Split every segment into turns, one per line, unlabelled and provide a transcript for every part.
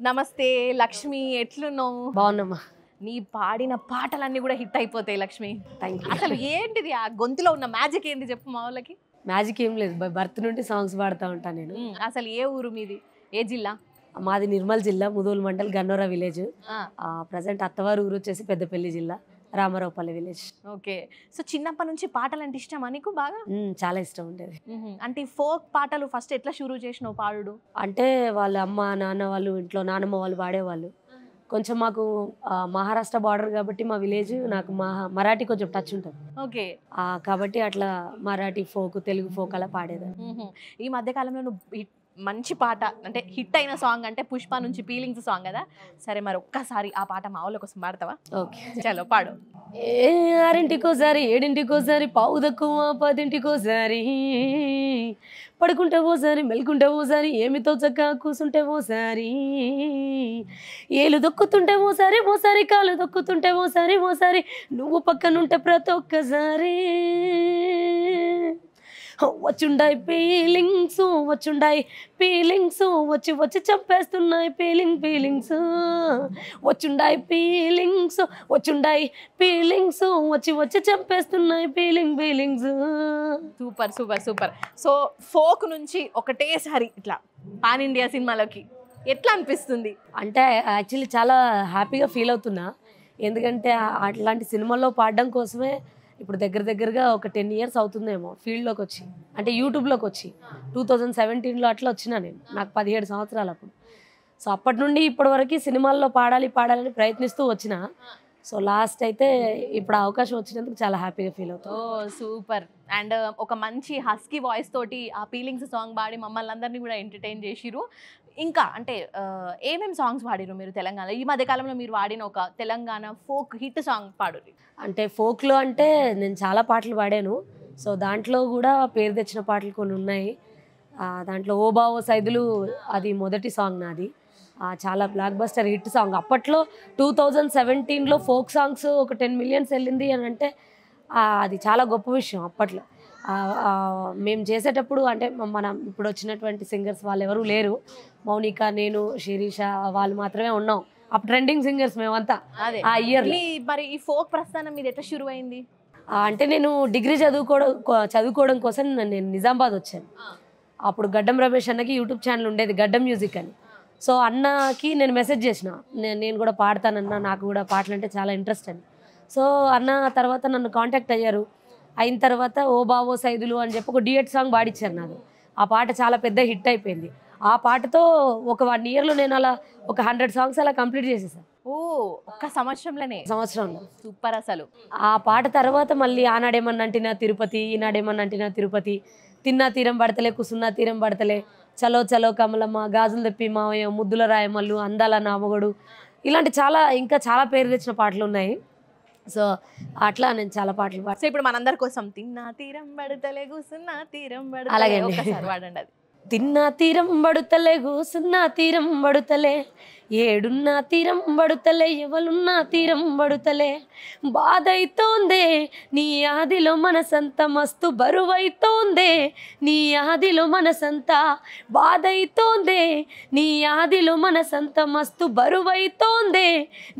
నమస్తే లక్ష్మి, ఎట్లున్నావు?
బాగున్నామా?
నీ పాడిన పాటలన్నీ కూడా హిట్ అయిపోతాయి లక్ష్మి.
Thank you.
అసలు ఏంటిది ఆ గొంతులో ఉన్న మ్యాజిక్ ఏంది చెప్పు మా వాళ్ళకి.
మ్యాజిక్ ఏం లేదు, బర్త్ నుండి సాంగ్స్ పాడుతూ ఉంటాను నేను.
అసలు ఏ ఊరు మీది, ఏ జిల్లా?
మాది నిర్మల్ జిల్లా, ముదోల్ మండల్, గన్నోరా విలేజ్. ప్రజెంట్ అత్తవారు ఊరు వచ్చేసి పెద్దపల్లి జిల్లా, రామారావుపల్లి విలేజ్.
ఓకే. సో చిన్నప్పటి నుంచి పాటలు అంటే ఇష్టమా నీకు బాగా?
చాలా ఇష్టం ఉండేది.
అంటే ఫోక్ పాటలు ఫస్ట్ ఎట్లా షురూ చేసినావు పాడుడు?
అంటే వాళ్ళ అమ్మ నాన్న వాళ్ళు ఇంట్లో నానమ్మ వాళ్ళు పాడేవాళ్ళు. కొంచెం మాకు మహారాష్ట్ర బార్డర్ కాబట్టి మా విలేజ్, నాకు మరాఠీ కొంచెం టచ్ ఉంటుంది.
ఓకే.
కాబట్టి అట్లా మరాఠీ ఫోక్, తెలుగు ఫోక్ అలా పాడేదాన్ని.
ఈ మధ్య కాలంలో నువ్వు మంచి పాట అంటే హిట్ అయిన సాంగ్ అంటే పుష్ప నుంచి ఫీలింగ్స్ సాంగ్ కదా. సరే మరి ఒక్కసారి ఆ పాట మా వాళ్ళ కోసం పాడతావా?
ఓకే,
చలో పాడు.
6:00, 7:00, పావు తక్కువ 10:00, పడుకుంటే ఓసారి, మెలుకుంటే ఓసారి, ఏమితో చక్కగా కూసుంటే ఓసారి, ఏలు దొక్కుతుంటే ఓసారి, ఓసారి కాలు దొక్కుతుంటే ఓసారి, ఓసారి నువ్వు పక్కనుంటే ప్రతి ఒక్కసారి వచ్చుండాయి ఫీలింగ్స్, వచ్చుండాయి ఫీలింగ్స్, వచ్చి వచ్చి చంపేస్తున్నాయి ఫీలింగ్స్, వచ్చుండాయి ఫీలింగ్స్, వచ్చుండాయి ఫీలింగ్స్, వచ్చి వచ్చి చంపేస్తున్నాయి feelings.
Super super super. So folk నుంచి ఒకటేసారి ఇట్లా పాన్ ఇండియా సినిమాలోకి ఎట్లా అనిపిస్తుంది?
అంటే యాక్చువల్లీ చాలా హ్యాపీగా ఫీల్ అవుతున్నా. ఎందుకంటే అట్లాంటి సినిమాల్లో పాడడం కోసమే ఇప్పుడు దగ్గరగా ఒక 10 years అవుతుందేమో ఫీల్డ్లోకి వచ్చి, అంటే యూట్యూబ్లోకి వచ్చి 2017లో అట్లా వచ్చినా నేను. నాకు 17 సంవత్సరాలు అప్పుడు. సో అప్పటి నుండి ఇప్పటి వరకు సినిమాల్లో పాడాలని ప్రయత్నిస్తూ వచ్చిన. సో లాస్ట్ అయితే ఇప్పుడు అవకాశం వచ్చినందుకు చాలా హ్యాపీగా ఫీల్ అవుతాను.
ఓ సూపర్. అండ్ ఒక మంచి హస్కీ వాయిస్ తోటి ఆ ఫీలింగ్స్ సాంగ్ పాడి మమ్మల్ని అందరినీ కూడా ఎంటర్టైన్ చేసిరు. ఇంకా అంటే ఏమేమి సాంగ్స్ పాడిరు మీరు తెలంగాణ? ఈ మధ్య కాలంలో మీరు వాడిన ఒక తెలంగాణ ఫోక్ హిట్ సాంగ్ పాడు.
అంటే ఫోక్లో అంటే నేను చాలా పాటలు పాడాను. సో దాంట్లో కూడా పేరు తెచ్చిన పాటలు కొన్ని ఉన్నాయి. దాంట్లో ఓ బావో సైదులు అది మొదటి సాంగ్ నాది. చాలా బ్లాక్ బస్టర్ హిట్ సాంగ్. అప్పట్లో 2017లో ఫోక్ సాంగ్స్ ఒక 10 million వెళ్ళింది అని అంటే అది చాలా గొప్ప విషయం. అప్పట్లో మేము చేసేటప్పుడు అంటే మన ఇప్పుడు వచ్చినటువంటి సింగర్స్ వాళ్ళు ఎవరు లేరు. మౌనిక, నేను, శిరీష వాళ్ళు మాత్రమే ఉన్నాం. అప్పుడు ట్రెండింగ్ సింగర్స్ మేమంతా ఆ ఇయర్.
మరి ఈ ఫోక్ ప్రస్థానం మీద ఎట్లా షురు అయింది?
అంటే నేను డిగ్రీ చదువుకోవడం కోసం నేను నిజామాబాద్ వచ్చాను. అప్పుడు గడ్డం రమేష్ అన్నకి యూట్యూబ్ ఛానల్ ఉండేది, గడ్డం మ్యూజిక్ అని. సో అన్నకి నేను మెసేజ్ చేసిన, నేను కూడా పాడతానన్నా, నాకు కూడా పాటలు అంటే చాలా ఇంట్రెస్ట్ అని. సో అన్న తర్వాత నన్ను కాంటాక్ట్ అయ్యారు. అయిన తర్వాత ఓ బావో సైదులు అని చెప్పి ఒక డ్యూయట్ సాంగ్ పాడిచ్చారు నాకు. ఆ పాట చాలా పెద్ద హిట్ అయిపోయింది. ఆ పాటతో ఒక 1 yearలో నేను అలా ఒక 100 songs అలా కంప్లీట్ చేసేసాను.
ఓ ఒక్క సంవత్సరంలో. సూపర్. అసలు
ఆ పాట తర్వాత మళ్ళీ ఆనాడేమన్నంటినా తిరుపతి, ఈనాడేమన్నంటినా తిరుపతి, తిన్నా తీరం పడతలే, కుసున్నా తీరం పడతలే, చలో చలో కమలమ్మ, గాజులు తెప్పి మావయ్య, ముద్దుల రాయమల్లు, అందాల నామగడు, ఇలాంటి ఇంకా చాలా పేరు తెచ్చిన పాటలు ఉన్నాయి. సో అట్లా నేను చాలా పాటలు పాడు.
సో ఇప్పుడు మనందరి కోసం తిన్నా తీరం పడతలే, కూసున్నా తీరం పడతలే
అలాగే
ఒకసారి వాడండి అది.
తిన్నా తీరం బడుతలే, కూసున్నా తీరం బడుతలే, ఏడున్నా తీరం బడుతలే, ఎవలున్నా తీరం బడుతలే, బాధైతోందే నీ ఆదిలో మనసంత, మస్తు బరువైతోందే నీ ఆదిలో మనసంతా, బాధైతోందే నీ ఆదిలో మనసంత, మస్తు బరువైతోందే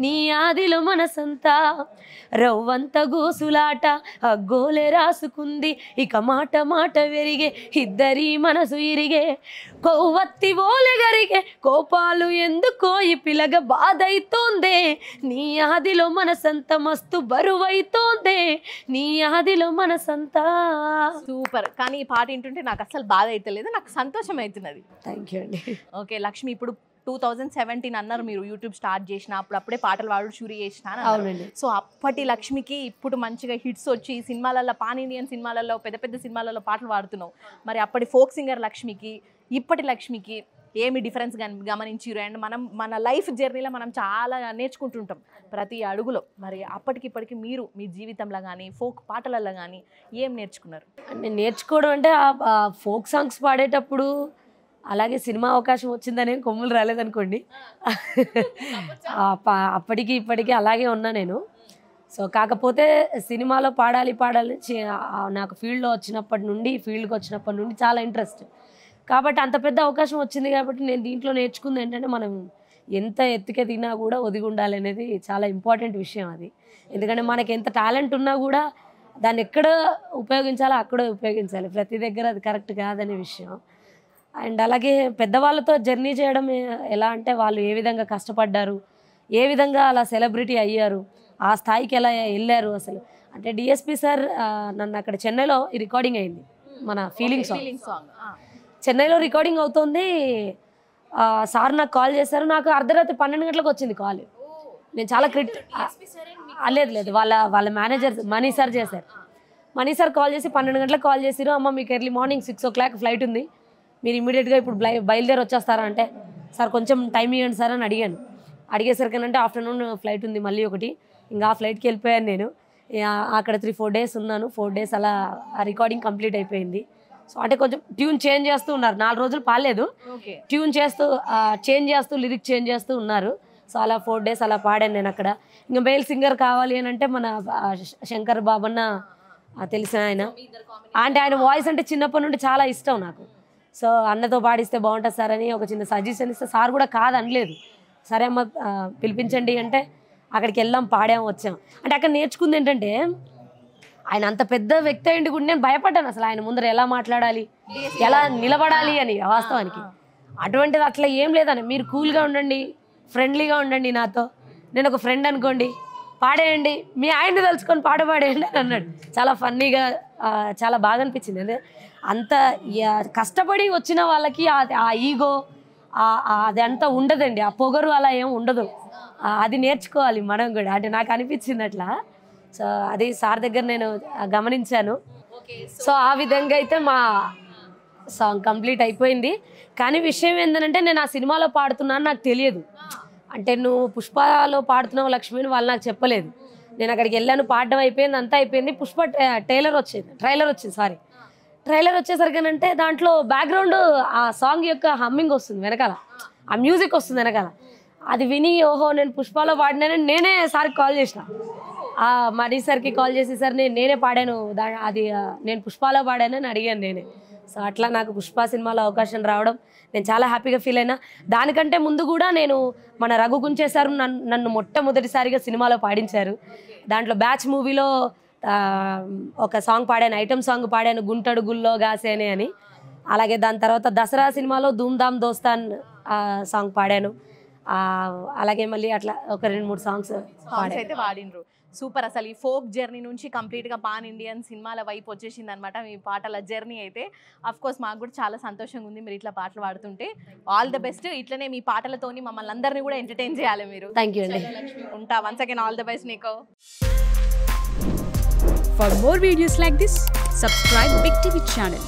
నీ ఆదిలో మనసంతా, రవ్వంత గోసులాట అగ్గోలే రాసుకుంది, ఇక మాట మాట వెరిగే ఇద్దరి మనసు ఇరిగే, కొవ్వత్తి ఓలె గరిగే కోపాలు ఎందుకో ఈ పిల్లగ, బాధైతోందే నీ ఆదిలో మనసంత, మస్తు బరువైతోందే నీ ఆదిలో మనసంతా.
సూపర్. కానీ ఈ పాట వింటుంటే నాకు అసలు బాధ అయితే లేదు, నాకు సంతోషం అవుతున్నది.
థ్యాంక్ యూ అండి.
ఓకే లక్ష్మి, ఇప్పుడు 2017 అన్నారు మీరు యూట్యూబ్ స్టార్ట్ చేసిన, అప్పుడే పాటలు పాడు షూరి చేసిన.
అవునండి.
సో అప్పటి లక్ష్మికి ఇప్పుడు మంచిగా హిట్స్ వచ్చి సినిమాలలో, పాన్ ఇండియన్ సినిమాలలో, పెద్ద పెద్ద సినిమాలలో పాటలు పాడుతున్నావు. మరి అప్పటి ఫోక్ సింగర్ లక్ష్మికి ఇప్పటి లక్ష్మికి ఏమి డిఫరెన్స్ గమనించిరు? అండ్ మన లైఫ్ జర్నీలో మనం చాలా నేర్చుకుంటుంటాం ప్రతి అడుగులో. మరి అప్పటికి ఇప్పటికి మీరు మీ జీవితంలో కానీ ఫోక్ పాటలలో కానీ ఏం నేర్చుకున్నారు?
అంటే నేర్చుకోవడం అంటే ఫోక్ సాంగ్స్ పాడేటప్పుడు అలాగే సినిమా అవకాశం వచ్చిందనే కొమ్ములు రాలేదనుకోండి. అప్పటికి ఇప్పటికీ అలాగే ఉన్నా నేను. సో కాకపోతే సినిమాలో పాడాలి నాకు ఫీల్డ్కి వచ్చినప్పటి నుండి చాలా ఇంట్రెస్ట్. కాబట్టి అంత పెద్ద అవకాశం వచ్చింది కాబట్టి నేను దీంట్లో నేర్చుకుంది ఏంటంటే, మనం ఎంత ఎత్తుకెదిగినా కూడా ఒదిగి ఉండాలి అనేది చాలా ఇంపార్టెంట్ విషయం అది. ఎందుకంటే మనకి ఎంత టాలెంట్ ఉన్నా కూడా దాన్ని ఎక్కడ ఉపయోగించాలో అక్కడే ఉపయోగించాలి, ప్రతి దగ్గర అది కరెక్ట్ కాదనే విషయం. అండ్ అలాగే పెద్దవాళ్ళతో జర్నీ చేయడం ఎలా అంటే వాళ్ళు ఏ విధంగా కష్టపడ్డారు, ఏ విధంగా అలా సెలబ్రిటీ అయ్యారు, ఆ స్థాయికి ఎలా వెళ్ళారు అసలు. అంటే డిఎస్పి సార్ నన్ను అక్కడ చెన్నైలో ఈ రికార్డింగ్ అయింది, మన ఫీలింగ్ సాంగ్ చెన్నైలో రికార్డింగ్ అవుతుంది. సార్ నాకు కాల్ చేశారు, నాకు అర్ధరాత్రి 12 గంటలకు వచ్చింది కాల్. నేను చాలా లేదు వాళ్ళ మేనేజర్ మనీ సార్ చేశారు. మనీ సార్ కాల్ చేసి 12 గంటలకు కాల్ చేశారు, అమ్మ మీకు ఎర్లీ మార్నింగ్ 6 o'clock ఫ్లైట్ ఉంది, మీరు ఇమీడియట్గా ఇప్పుడు బయలుదేరి వచ్చేస్తారా అంటే, సార్ కొంచెం టైం ఇవ్వండి సార్ అని అడిగేసరికనంటే ఆఫ్టర్నూన్ ఫ్లైట్ ఉంది మళ్ళీ ఒకటి, ఇంకా ఆ ఫ్లైట్కి వెళ్ళిపోయాను నేను. అక్కడ 3-4 days ఉన్నాను, 4 days అలా ఆ రికార్డింగ్ కంప్లీట్ అయిపోయింది. సో అంటే కొంచెం ట్యూన్ చేంజ్ చేస్తూ ఉన్నారు, 4 రోజులు పాలేదు, ట్యూన్ చేస్తూ చేంజ్ చేస్తూ లిరిక్ చేంజ్ చేస్తూ ఉన్నారు. సో అలా 4 days అలా పాడాను నేను అక్కడ. ఇంకా మేల్ సింగర్ కావాలి అని అంటే మన శంకర్ బాబన్న తెలిసిన ఆయన, అంటే ఆయన వాయిస్ అంటే చిన్నప్పటి నుండి చాలా ఇష్టం నాకు. సో అన్నతో పాడిస్తే బాగుంటుంది సార్ అని ఒక చిన్న సజెషన్ ఇస్తే సార్ కూడా కాదనలేదు. సరే అమ్మ పిలిపించండి అంటే అక్కడికి వెళ్ళాం, పాడాము, వచ్చాం. అంటే అక్కడ నేర్చుకుంది ఏంటంటే ఆయన అంత పెద్ద వ్యక్తి అయ్యింది కూడా నేను భయపడ్డాను అసలు ఆయన ముందర ఎలా మాట్లాడాలి, ఎలా నిలబడాలి అని. వాస్తవానికి అటువంటిది అట్లా ఏం లేదని, మీరు కూల్గా ఉండండి, ఫ్రెండ్లీగా ఉండండి, నాతో నేను ఒక ఫ్రెండ్ అనుకోండి, పాడేయండి, మీ ఆయన్ని తలుచుకొని పాడేయండి అని అన్నాడు. చాలా ఫన్నీగా చాలా బాగా అనిపించింది. అదే అంత కష్టపడి వచ్చిన వాళ్ళకి ఆ ఈగో అదంతా ఉండదండి, ఆ పొగరు అలా ఏం ఉండదు. అది నేర్చుకోవాలి మనం కూడా, అంటే నాకు అనిపించింది అట్లా. సో అది సార్ దగ్గర నేను గమనించాను. సో ఆ విధంగా అయితే మా సాంగ్ కంప్లీట్ అయిపోయింది. కానీ విషయం ఏంటంటే నేను ఆ సినిమాలో పాడుతున్నాను నాకు తెలియదు. అంటే నువ్వు పుష్పలో పాడుతున్నావు లక్ష్మిని వాళ్ళు నాకు చెప్పలేదు. నేను అక్కడికి వెళ్ళాను, పాడడం అయిపోయింది, అంతా అయిపోయింది. పుష్ప ట్రైలర్ వచ్చింది ట్రైలర్ వచ్చేసరికనంటే దాంట్లో బ్యాక్గ్రౌండ్ ఆ సాంగ్ యొక్క హమ్మింగ్ వస్తుంది వెనకాల, ఆ మ్యూజిక్ వస్తుంది వెనకాల. అది విని ఓహో నేను పుష్పలో పాడినానని నేనే సార్కి కాల్ చేసిన, మనీ సార్కి కాల్ చేసి సార్ నేనే పాడాను అది నేను పుష్పలో పాడానని అడిగాను నేనే. సో అట్లా నాకు పుష్ప సినిమాలో అవకాశం రావడం నేను చాలా హ్యాపీగా ఫీల్ అయినా. దానికంటే ముందు కూడా నేను మన రఘు గుంచేశారు నన్ను మొట్టమొదటిసారిగా సినిమాలో పాడించారు. దాంట్లో బ్యాచ్ మూవీలో ఒక సాంగ్ పాడాను, ఐటమ్ సాంగ్ పాడాను, గుంటడుగుల్లో గాసేనే అని. అలాగే దాని తర్వాత దసరా సినిమాలో ధూమ్ ధామ్ దోస్తాన్ సాంగ్ పాడాను. అలాగే మళ్ళీ అట్లా ఒక 2-3 సాంగ్స్
అయితే పాడినరు. సూపర్. అసలు ఈ ఫోక్ జర్నీ నుంచి కంప్లీట్గా పాన్ ఇండియన్ సినిమాల వైపు వచ్చేసింది అనమాట మీ పాటల జర్నీ. అయితే అఫ్ కోర్స్ మాకు కూడా చాలా సంతోషంగా ఉంది మీరు ఇట్లా పాటలు పాడుతుంటే. ఆల్ ద బెస్ట్, ఇట్లనే మీ పాటలతోని మమ్మల్ని అందరినీ కూడా ఎంటర్టైన్ చేయాలి మీరు.
థ్యాంక్ యూ అండి.
ఉంటా. Once again all the best నీకు.
For more videos like this, subscribe Big TV channel.